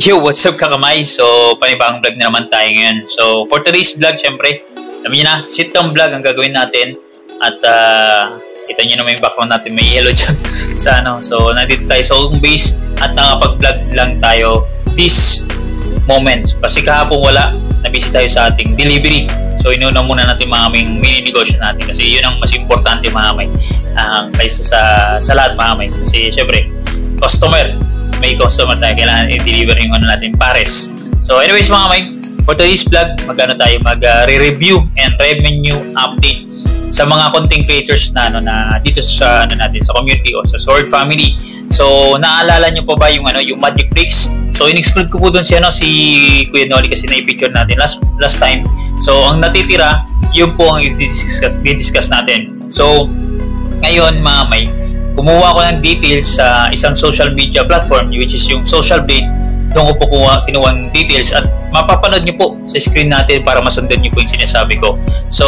Yo, what's up kakamay? So, panibagong vlog na naman tayo ngayon. So, for today's vlog, syempre, alam niyo na, sit-down vlog ang gagawin natin. At, kita niyo naman yung background natin, may yellow dyan sa ano. So, nandito tayo sa home base at nakapag-vlog lang tayo this moment. Kasi kahapon wala, nabisi tayo sa ating delivery. So, inuna muna natin mga aming mini-negosyo natin. Kasi yun ang mas importante mga amay. Kaysa sa lahat mga amay. Kasi, syempre, may customer tayo, kailangan i-deliver yung ano natin, pares. So anyways mga kamay, for today's vlog, mag-re-review and revenue update sa mga content creators na dito sa natin, sa community o sa Sword family. So naalala nyo pa ba yung yung Magic Bricks? So in-exclude ko po doon si Kuya Noli kasi na-picture natin last time. So ang natitira, yun po ang i-discuss natin. So ngayon mga kamay, kumuha ko ng details sa isang social media platform which is yung Social Blade. Doon ko po kinuha ng details at mapapanood nyo po sa screen natin para masundan nyo po yung sinasabi ko. So,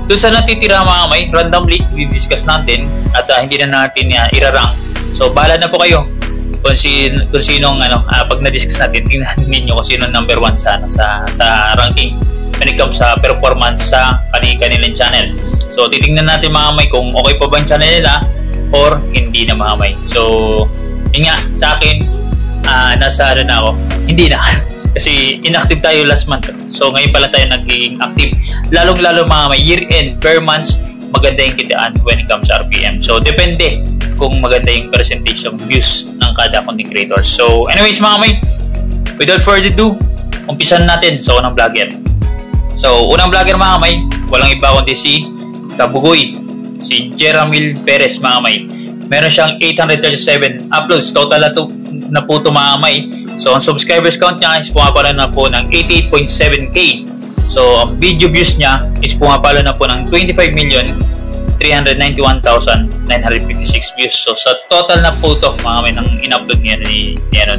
doon sa natitira mga kamay, randomly i-discuss natin at hindi na natin irarang. So, bahala na po kayo kung sinong pag na-discuss natin, tingnan ninyo kung sino number 1 sa ranking when it comes sa performance sa kanilang channel. So, titingnan natin mga kamay kung okay pa ba yung channel nila or hindi na makamay. So, yun nga, sa akin, nasa na ako, hindi na. Kasi inactive tayo last month. So, ngayon pala tayo naging active. Lalong-lalo makamay, year-end, per month, maganda yung kitaan when it comes sa RPM. So, depende kung maganda yung percentage of views ng kada content creator. So, anyways makamay, without further ado, umpisan natin sa unang vlogger. So, unang vlogger makamay, walang iba kundi si Kabugoy. Si Jeramil Perez mga kamay. Meron siyang 837 uploads. Total na po ito mga kamay. So, ang subscribers count niya is pumapalo na po ng 88.7k. So, ang video views niya is pumapalo na po ng 25,391,956 views. So, sa total na po ito mga kamay ng in-upload niya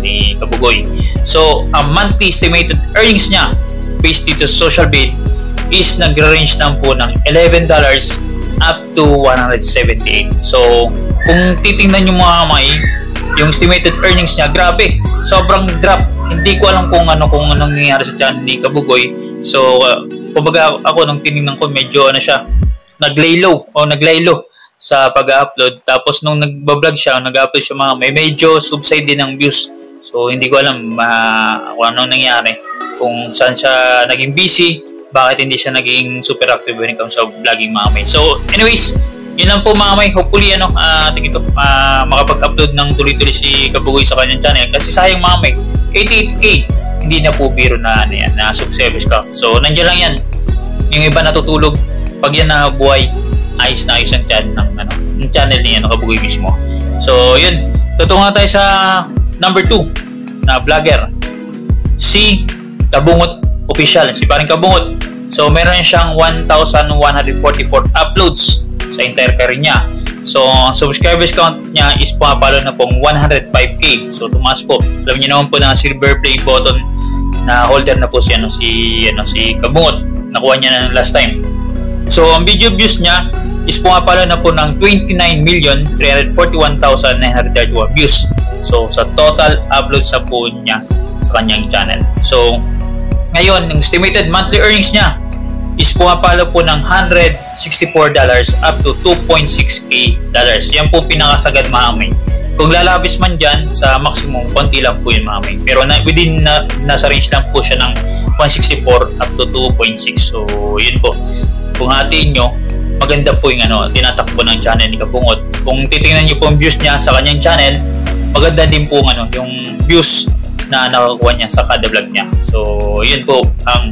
ni Kabugoy. So, ang monthly estimated earnings niya based dito sa Social Blade is nag-range lang po ng $11 up to 178. So, kung titingnan nyo mga kamay, yung estimated earnings niya, grabe. Sobrang drop. Hindi ko alam kung anong nangyayari sa channel ni Kabugoy. So, kumbaga ako nung tinignan ko, medyo siya, nag-lay low sa pag-upload. Tapos nung nag-vlog siya, nag-upload siya mga kamay, medyo subside din ng views. So, hindi ko alam kung anong nangyari. Kung saan siya naging busy, bakit hindi siya naging super active when it comes sa vlogging mga kamay. So, anyways, yun lang po mga kamay. Hopefully, makapag-upload ng tuloy-tuloy si Kabugoy sa kanyang channel. Kasi sayang mga kamay, 88k, hindi na po biro na subscribers ka. So, nandiyan lang yan. Yung iba natutulog. Pag yan nabuhay, ayos na ayos ang channel ng channel ni Kabugoy mismo. So, yun. Tutungo tayo sa number 2 na vlogger. Si Kabungot Official, si Paring Kabungot. So, meron siyang 1,144 uploads sa entire career niya. So, ang subscribers count niya is pumapalo na pong 105k. So, tumaas po. Alam niyo naman po na silver play button na holder na po si Kabungot. Nakuha niya na last time. So, ang video views niya is pumapalo na po ng 29,341,931 views. So, sa total uploads sa po niya sa kanyang channel. So, ngayon, yung estimated monthly earnings niya is pumapalo po ng $164 up to 2.6k dollars. Yan po pinakasagad mga kamay. Kung lalabis man dyan, sa maximum, konti lang po yun mga kamay. Pero nasa range lang po siya ng 164 up to 2.6. So, yun po. Kung hatiin nyo, maganda po yung tinatakbo ng channel ni Kabungot. Kung titingnan nyo po yung views niya sa kanyang channel, maganda din po yung views na nakakuha niya sa kada vlog niya. So, yun po ang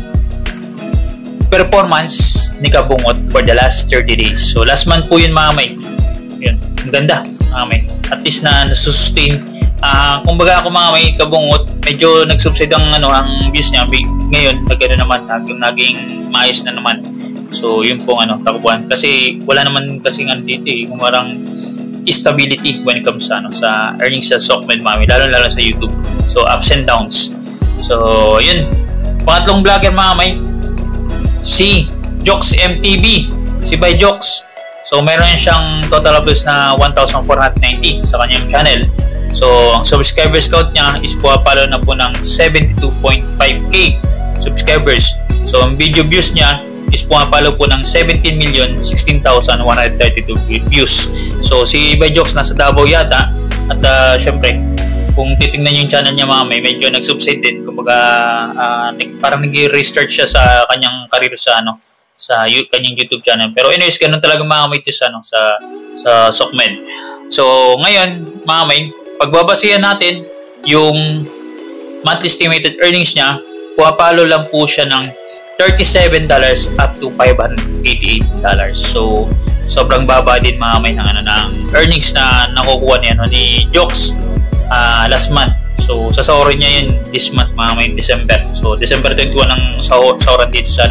performance ni Kabungot for the last 30 days. So, last month po yun mga kamay. Yun, ang ganda mga kamay. At least na nasusustain. Kumbaga ako mga kamay, Kabungot, medyo nag-subside ang views niya. Ngayon, naging maayos na naman. So, yun po takubuhan. Kasi wala naman kasi dito kung parang stability when it comes sa earnings sa Sokmed mami, lalo sa YouTube. So, ups and downs. So, yun. Pangatlong vlogger mga kamay, si Jokes MTV. Si By Jokes. So, meron siyang total uploads na 1,490 sa kanyang channel. So, ang subscribers count niya is pumapalo na po ng 72.5k subscribers. So, ang video views niya is pumapalo po ng 17,016,132 views. So, si Byjokes nasa Davao yata. At syempre, kung titingnan yung channel niya mga may, medyo nag-subside din. Kumbaga, parang nag-restart siya sa kanyang career sa kanyang YouTube channel. Pero anyways, ganun talaga mga may sa SOCMED. So, ngayon, mga may, pagbabasihan natin yung monthly estimated earnings niya, pumapalo lang po siya ng $37 up to $588. So, sobrang baba din mga may ng earnings na nakukuha niya ni Jokes last month. So, sasahurin niya yun this month mga may December. So, December 21 ang sahuran dito sa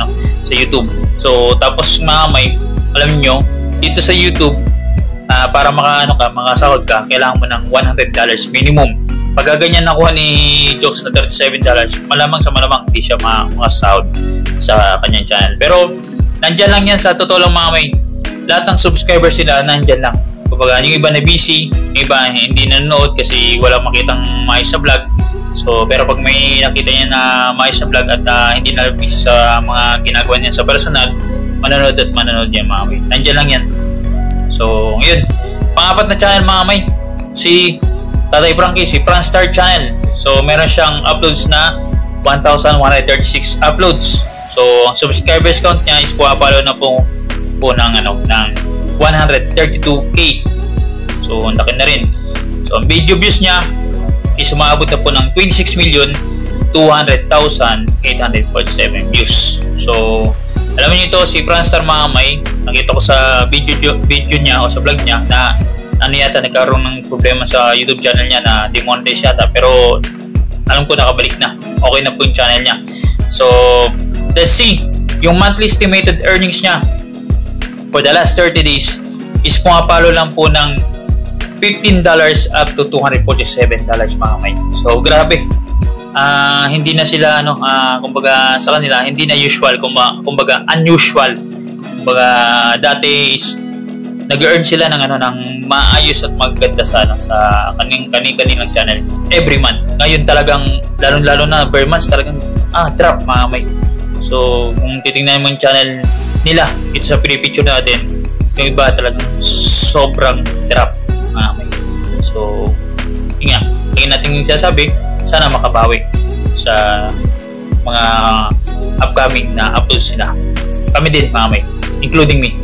YouTube. So, tapos mga may, alam niyo dito sa YouTube, para makasahod ka, kailangan mo ng $100 minimum. Pag ganyan nakuha ni Jokes na $37, malamang hindi siya makasahod sa kanyang channel. Pero, nandyan lang yan sa totoo lang mga may. Lahat ng subscribers sila, nandyan lang. Kumbaga, yung iba na busy, yung iba hindi nanonood kasi walang makitang maayos sa vlog. So, pero pag may nakita niya na maayos sa vlog at hindi na busy sa mga ginagawa niya sa personal, manonood yan mga may. Nandyan lang yan. So, ngayon, pang-apat na channel mga may, si Tatay Frankie, si Franstar Channel. So, meron siyang uploads na 1,136 uploads. So, ang subscribers count niya is pumapalo na po ng 132k. So, ang laki na rin. So, ang video views niya is umabot na po ng 26,200,847 views. So, alam niyo ito, si Franstar mga may, nakita ko sa video niya o sa vlog niya na yata nagkaroon ng problema sa YouTube channel niya na demonetize yata, pero alam ko nakabalik na. Okay na po yung channel niya. So, let's see. Yung monthly estimated earnings niya for the last 30 days is pumapalo lang po ng $15 up to $247 mga may. So, grabe. Hindi na sila kumbaga sa kanila hindi na usual, kumbaga unusual. Kumbaga dati is nag-earn sila ng maayos at maganda sa kanilang channel every month. Ngayon talagang lalo na per month talagang drop mga may. So kung titingnan mo yung channel nila ito sa pinipicture natin, yung iba talagang sobrang drop mga may. So tingnan natin yung sasabi, sana makabawi sa mga upcoming na uploads nila. Kami din mga may, including me.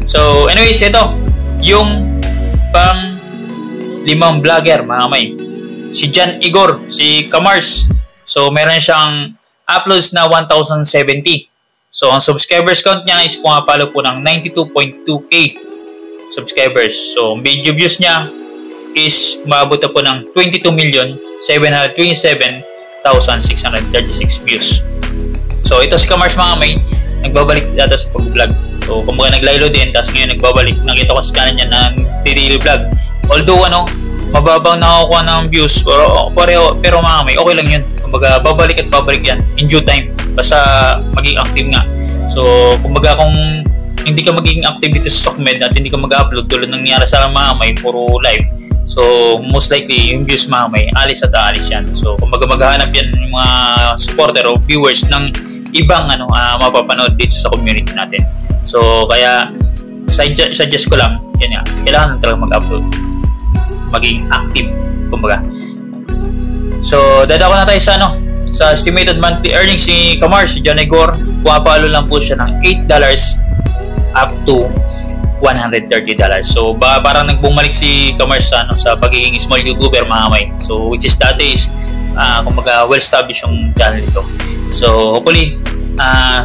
So anyways, ito yung pang 5 vlogger mga may. Si John Igor, si Kamars. So meron siyang uploads na 1,070. So ang subscribers count niya is pumapalo po ng 92.2k subscribers. So video views niya is umabot na po ng 22,727,636 views. So ito si Kamars mga may, nagbabalik data sa pag-vlog. So kumbaga naglaylo din, tapos ngayon nagbabalik. Nakita ko sa channel niya na daily vlog. Although mababang nakakuha ng views, pero mga may, okay lang yun. Kumbaga babalik at babalik yan in due time. Basta maging active nga. So kumbaga kung hindi ka magiging active dito sa SOCMED at hindi ka mag-upload tulad ng nangyari sa mga may puro live, so most likely yung views mga may alis at aalis yan. So kumbaga maghahanap yan yung mga supporter o viewers ng ibang mapapanood dito sa community natin. So kaya suggest ko lang yan nga, kailangan talaga mag-upload, maging active kumbaga. So dadako na tayo sa estimated monthly earnings ni Kamars, si John Igor. Pumapalo lang po siya ng $8 up to $130. So parang nagbumalik si Kamars sa pagiging small YouTuber mga may. So which is dati is kumbaga well-established yung channel nito. So hopefully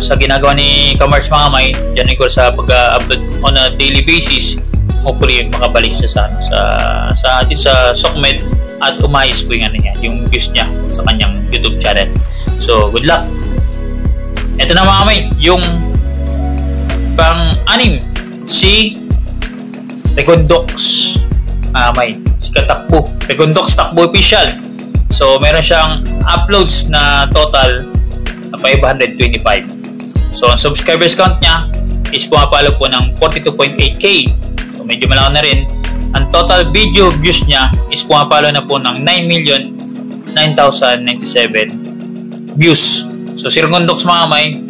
sa ginagawa ni Kamars mga may, John Igor sa pag-upload on a daily basis, hopefully makabalik siya sa SOCMED at umayos po yung views niya sa kanyang YouTube channel. So good luck. Ito na mga may, yung pang-anim, si Regondox may, si Katakbo, Regondox Takbo Official. So meron siyang uploads na total na 525. So ang subscribers count niya is pumapalo po ng 42.8k. So medyo malaki na rin. ang total video views niya is pumapalo na po ng 9,009,097 views. So si Ergondox mga kamay,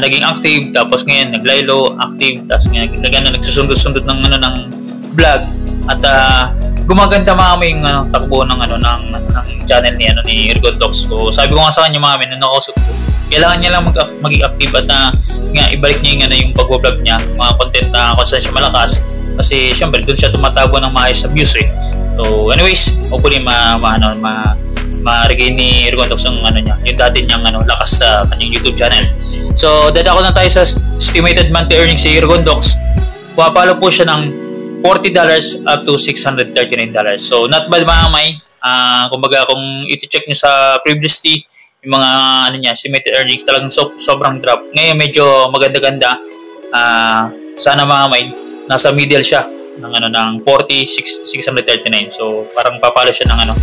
naging active, tapos ngayon naglaylo, active, tapos ngayon nagsusundot-sundot ng vlog, at gumaganda mga kamay yung takbo ng channel ni Ergondox. So sabi ko nga sa kanya mga kamay, nung nakausap ko, kailangan niya lang maging active at ibalik niya yung pag-vlog niya, mga content na constantly malakas, kasi syempre doon siya tumatabo ng maayos sa views eh. So anyways, hopefully ma-regain ni Ergondox yung yung dati niyang lakas sa kanyang YouTube channel. So dadako na tayo sa estimated monthly earnings si Ergondox. Pumapalo po siya ng $40 up to $639. So not bad mga kamay. Kumbaga kung iti-check niyo sa previously yung mga estimated earnings, talagang sobrang drop. Ngayon medyo maganda-ganda. Sana mga kamay, nasa middle siya ng 40, 639. So parang papalo siya ng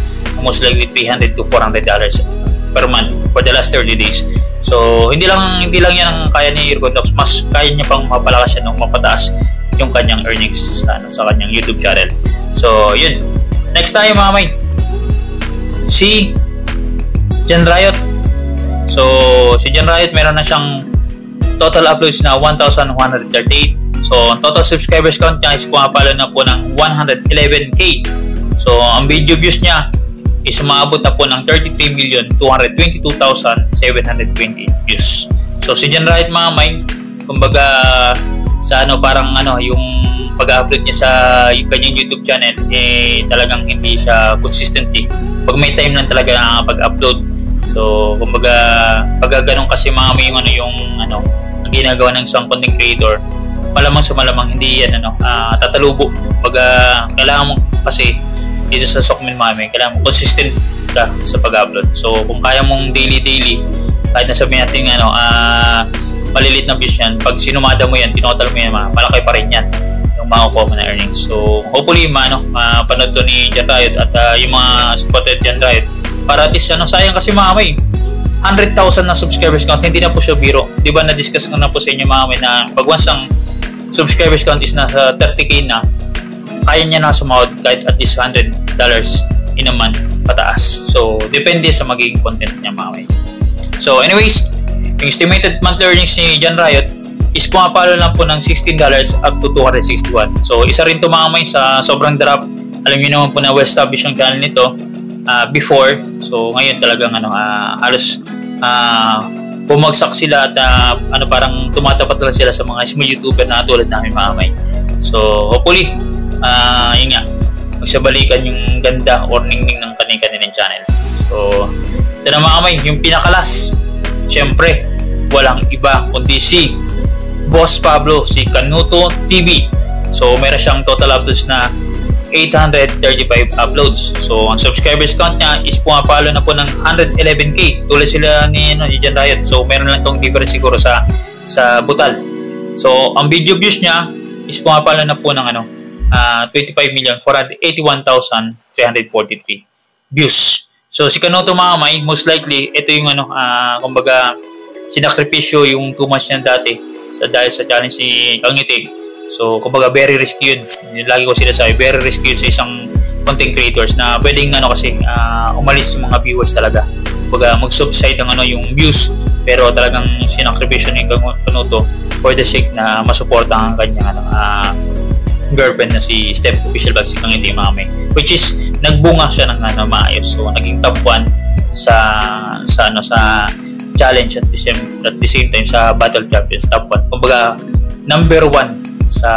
most likely $300 to $400 per month for the last 30 days. So hindi lang yan ang kaya ni Ergondox, mas kaya niya pang mapalakas siya mapataas yung kanyang earnings sa kanyang YouTube channel. So yun, next tayo mga kamay, si Jan Riot. So si Jan Riot meron na siyang total uploads na 1,138. So ang total subscribers count niya is pumapalo na po ng 111K. So ang video views niya is umaabot na po ng 33,222,720 views. So si Jan Riot mga kamay, kumbaga sa parang yung pag-upload niya sa kanyang YouTube channel talagang hindi siya consistently. Pag may time lang talaga pag-upload. So kumbaga pag ganun kasi mga kamay yung ang ginagawa ng isang content creator, malamang sa malamang hindi yan tatalubo. Kumbaga kailangan mo kasi dito sa Sokmin Mami, kailangan mo consistent ka sa pag-upload. So kung kaya mong daily kahit nasabihin natin malilit na views yan, pag sinumada mo yan, tinotal mo yan, malaki pa rin yan yung makukuha mo na earnings. So hopefully mapanood to ni Jan Riot at yung mga supported Jan Riot, para at least sayang kasi mga kamay, 100,000 na subscribers count, hindi na po siya biro. Di ba na-discuss ko na po sa inyo mga kamay na pag once ang subscribers count is nasa 30K na, kaya niya na sumahod kahit at least $100 in a month pataas. So depende sa magiging content niya mga kamay. So anyways, yung estimated monthly earnings ni Jan Riot is pumapalo lang po ng $16 up to $261. So isa rin to mga kamay sa sobrang drop. Alam niyo naman po na well-established yung channel nito before. So ngayon talagang halos bumagsak sila at parang tumatapat lang sila sa mga small YouTuber na tulad namin mga kamay. So hopefully yun nga, magsabalikan yung ganda or ningning ng kanilang channel. So ito na mga kamay, yung pinakalas, syempre walang iba kundi si Boss Pablo, si Canuto TV. So meron siyang total uploads na 835 uploads. So ang subscribers count niya is pumapalo na po ng 111K, tulad sila ni Jan Riot. So meron lang tong difference siguro sa butal. So ang video views niya is pumapalo na po ng 25,481,343 views. So si Canuto mga kamay, most likely ito yung kumbaga sinakripisyo yung too much niya dati dahil sa challenge si Kangiti. So kumbaga very risky yun. Lagi ko sinasabi, very risky yun sa isang content creators na pwedeng kasi umalis yung mga viewers talaga. Kumbaga mag-subside ang yung views, pero talagang sinakripisyo ni Canuto for the sake na masuporta ang kanyang girlfriend na si Step Official Vlog, si Kangiti mga kamay, which is nagbunga siya ng maayos. So naging top 1 sa challenge at the same time sa Battle Champions, top 1. Kumbaga number 1 sa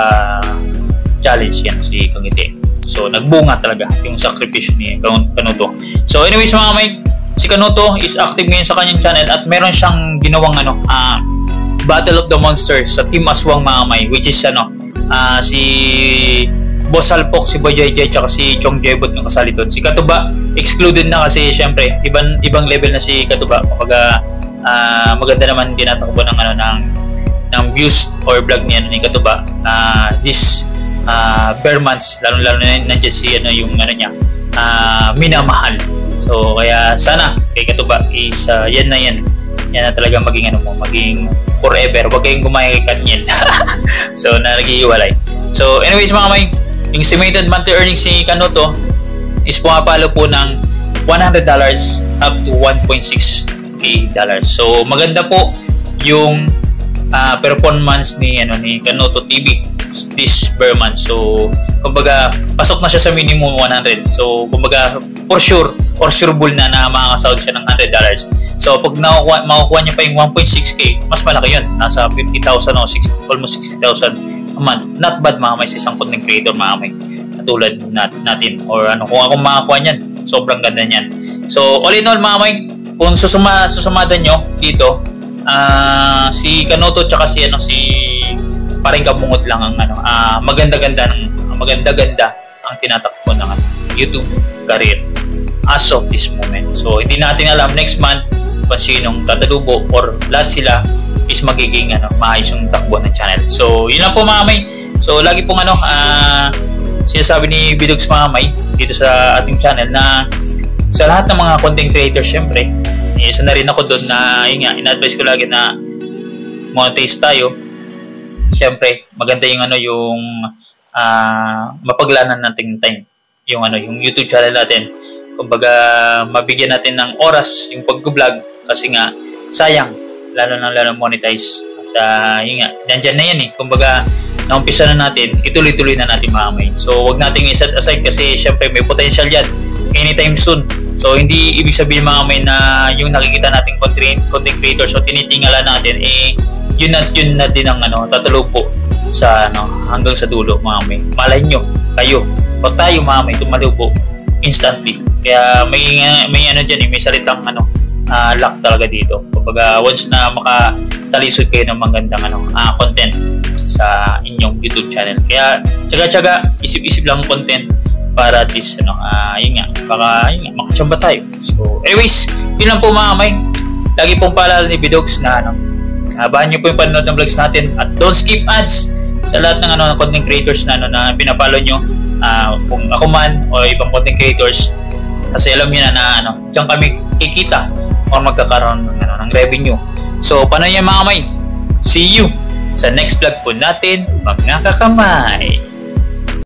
challenge yan si Kangiti. So nagbunga talaga yung sakripisyo ni Canuto. So anyways mga kamay, si Canuto is active ngayon sa kanyang channel at meron siyang ginawang Battle of the Monsters sa Team Aswang mga kamay, which is si Boss Alpok, si Boy JJ, tsaka si Chong Jebot yung kasali doon. Si Katuba excluded na kasi syempre ibang level na si Katuba. Kumbaga maganda naman tinatakbo ng views or vlog niya ni Katuba this bare months, lalo na nandiyan si yung niya minamahal. So kaya sana kay Katuba is yan na talaga maging maging forever. Huwag kayong gumaya kay Kanyen. So na naghihiwalay. So anyways mga kamay, Yung estimated monthly earnings ni Kanoto is pumapalo po ng $100 up to $1.6k. So maganda po yung performance ni Kanoto TV this per month. So kumbaga pasok na siya sa minimum 100. So kumbaga for sure or sureable na makakasahod siya ng $100. So pag makukuha niya pa yung 1.6k, mas malaki yun. Nasa 50,000 o almost 60,000 a month. Not bad mga may, sa isang content creator mga may, katulad natin or kung ako makakuha niyan, sobrang ganda niyan. So all in all mga may, kung susumada nyo dito, si Kanoto tsaka si Paring Kabungot lang ang maganda-ganda ang tinatakbo ng YouTube career as of this moment. So hindi natin alam next month kung sinong tatalubo or lahat sila is magiging maayos yung takbo ng channel. So yun lang po mga may. So lagi pong sinasabi ni Bidogs mga may dito sa ating channel na sa lahat ng mga content creators, syempre isa na rin ako doon na yun nga, in-advise ko lagi na monetize tayo. Syempre maganda yung yung mapaglanan nating time yung YouTube channel natin. Kumbaga mabigyan natin ng oras yung pag-vlog kasi nga sayang lalo monetize. At yun nga, nandyan na yan kumbaga naumpisa na natin, ituloy-tuloy na natin mga may. So wag nating i-set aside kasi syempre may potential yan anytime soon. So hindi ibig sabihin mga may na yung nakikita nating content creators o tinitingala natin yun na din ang tatalupo sa hanggang sa dulo mga may. Malay nyo kayo o tayo mga may tumalupo instantly. Kaya may dyan may salitang luck talaga dito. Kumbaga once na makatalisod kayo ng magandang content sa inyong YouTube channel. Kaya tsaga-tsaga, isip-isip lang content para at least yun nga, baka makachamba tayo. So anyways, yun lang po mga may. Lagi pong paalala ni Bidogs na abahan nyo po yung panonood ng vlogs natin at don't skip ads sa lahat ng content creators na pinapalo nyo, kung ako man o ibang content creators, kasi alam niyo na diyan kami kikita o magkakaroon ng revenue. So paano yan mga may? See you sa next vlog po natin, mga kakamay.